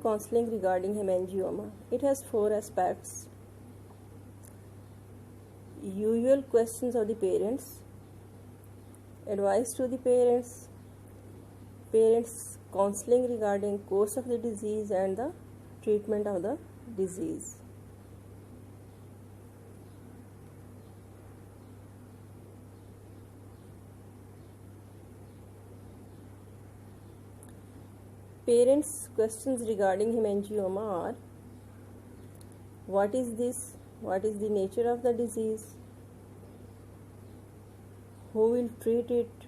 counseling regarding hemangioma. It has 4 aspects. Usual questions of the parents, advice to the parents, parents counseling regarding course of the disease and the treatment of the disease. Parents' questions regarding hemangioma are: what is this? What is the nature of the disease? Who will treat it?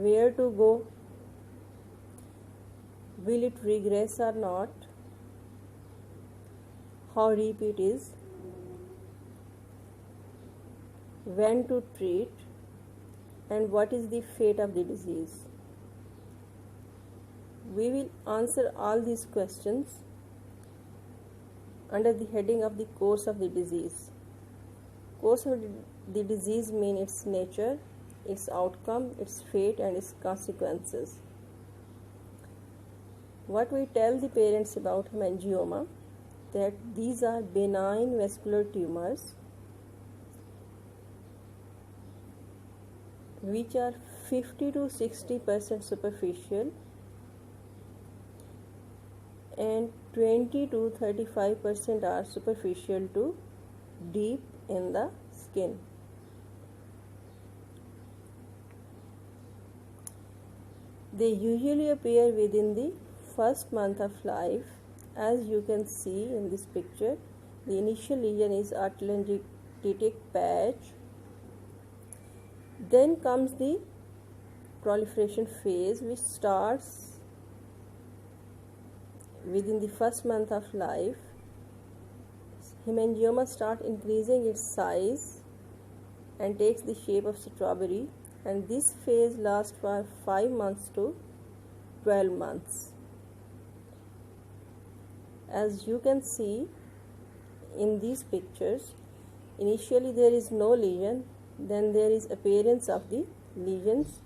Where to go? Will it regress or not? How deep it is? When to treat? And what is the fate of the disease? We will answer all these questions under the heading of the course of the disease. Course of the disease means its nature, its outcome, its fate and its consequences. What we tell the parents about hemangioma, that these are benign vascular tumors which are 50 to 60% superficial and 20 to 35% are superficial to deep in the skin. They usually appear within the first month of life. As you can see in this picture, the initial lesion is atelectatic patch. Then comes the proliferation phase, which starts within the first month of life. Hemangioma starts increasing its size and takes the shape of strawberry, and this phase lasts for 5 months to 12 months. As you can see in these pictures, initially there is no lesion, then there is appearance of the lesions.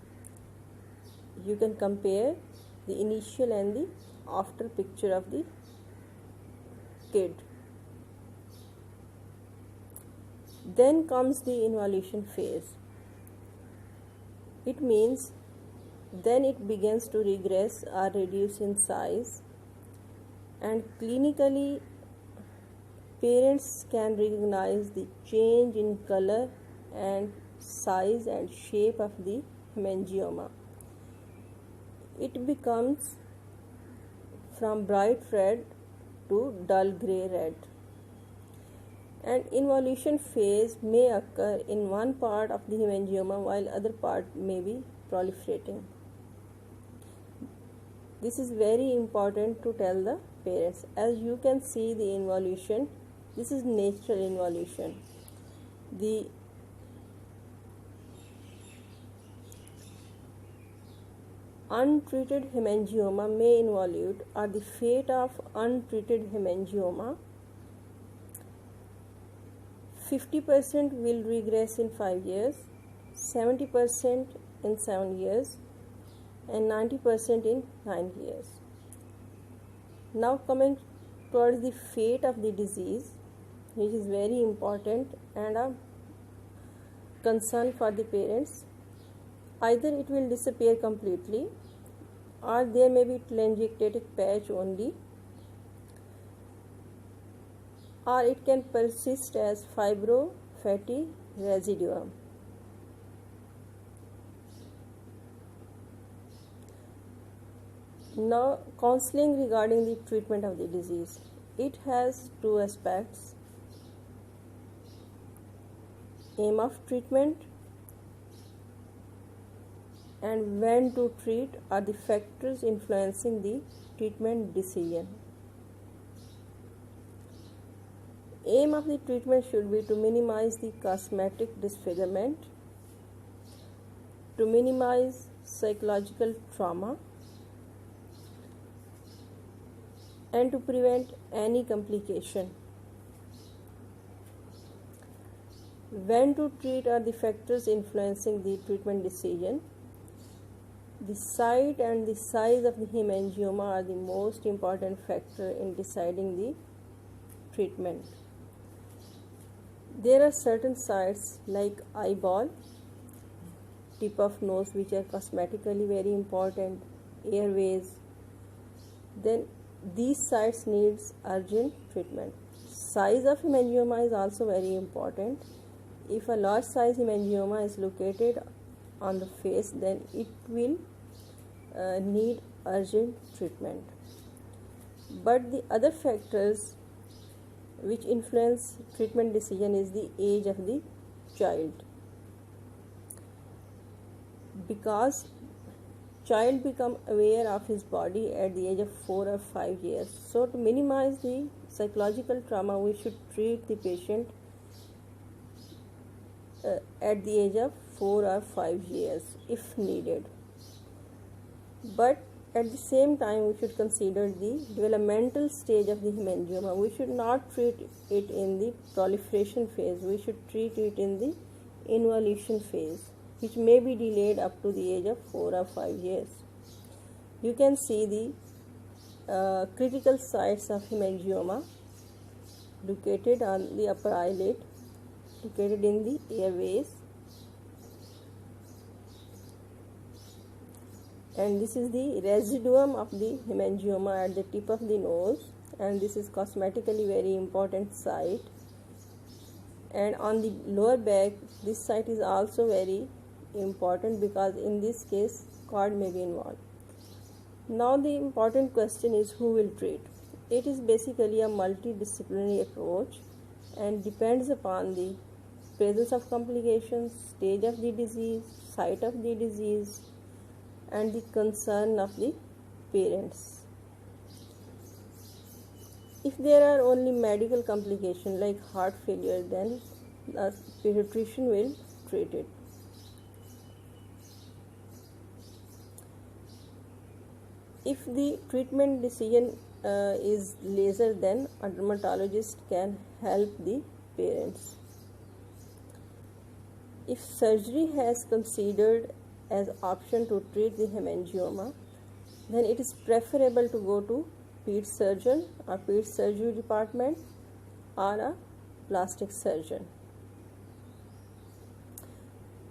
You can compare the initial and the after picture of the kid. Then comes the involution phase. It means then it begins to regress or reduce in size, and clinically parents can recognize the change in color and size and shape of the hemangioma. It becomes from bright red to dull grey red. And involution phase may occur in one part of the hemangioma while other part may be proliferating. This is very important to tell the parents. As you can see the involution, this is natural involution. The untreated hemangioma may involute, or the fate of untreated hemangioma: 50% will regress in 5 years, 70% in 7 years, and 90% in 9 years. Now coming towards the fate of the disease, which is very important and a concern for the parents. Either it will disappear completely, or there may be telangiectatic patch only, or it can persist as fibro-fatty residuum. Now, counseling regarding the treatment of the disease. It has 2 aspects: aim of treatment and when to treat are the factors influencing the treatment decision. Aim of the treatment should be to minimize the cosmetic disfigurement, to minimize psychological trauma, and to prevent any complication. When to treat are the factors influencing the treatment decision. The site and the size of the hemangioma are the most important factor in deciding the treatment. There are certain sites like eyeball, tip of nose, which are cosmetically very important, airways. Then these sites needs urgent treatment. Size of hemangioma is also very important. If a large size hemangioma is located on the face, then it will need urgent treatment. But the other factors which influence treatment decision is the age of the child, because child become aware of his body at the age of 4 or 5 years. So to minimize the psychological trauma, we should treat the patient at the age of 4 or 5 years if needed. But at the same time, we should consider the developmental stage of the hemangioma. We should not treat it in the proliferation phase. We should treat it in the involution phase, which may be delayed up to the age of 4 or 5 years. You can see the critical sites of hemangioma located on the upper eyelid, located in the airways, and this is the residuum of the hemangioma at the tip of the nose, and this is cosmetically very important site. And on the lower back, this site is also very important because in this case cord may be involved. Now the important question is who will treat. It is basically a multidisciplinary approach and depends upon the presence of complications, stage of the disease, site of the disease, and the concern of the parents. If there are only medical complications like heart failure, then the pediatrician will treat it. If the treatment decision is laser, then a dermatologist can help the parents. If surgery has considered as option to treat the hemangioma, then it is preferable to go to ped surgeon or ped surgery department or a plastic surgeon.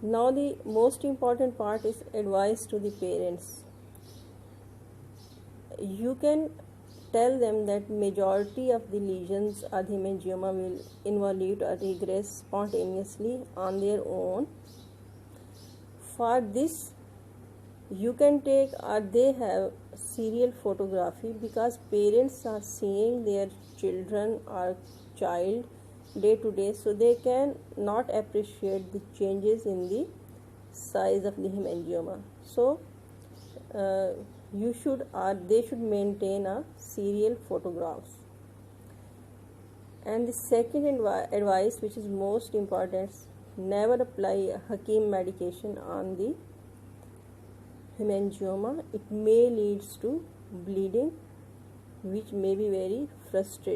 Now the most important part is advice to the parents. You can tell them that majority of the lesions or the hemangioma will involute or regress spontaneously on their own. For this, you can take or they have serial photography, because parents are seeing their children or child day to day, so they can not appreciate the changes in the size of the hemangioma. So you should or they should maintain a serial photographs. And the second advice, which is most important, never apply Hakim medication on the hemangioma. It may lead to bleeding, which may be very frustrating.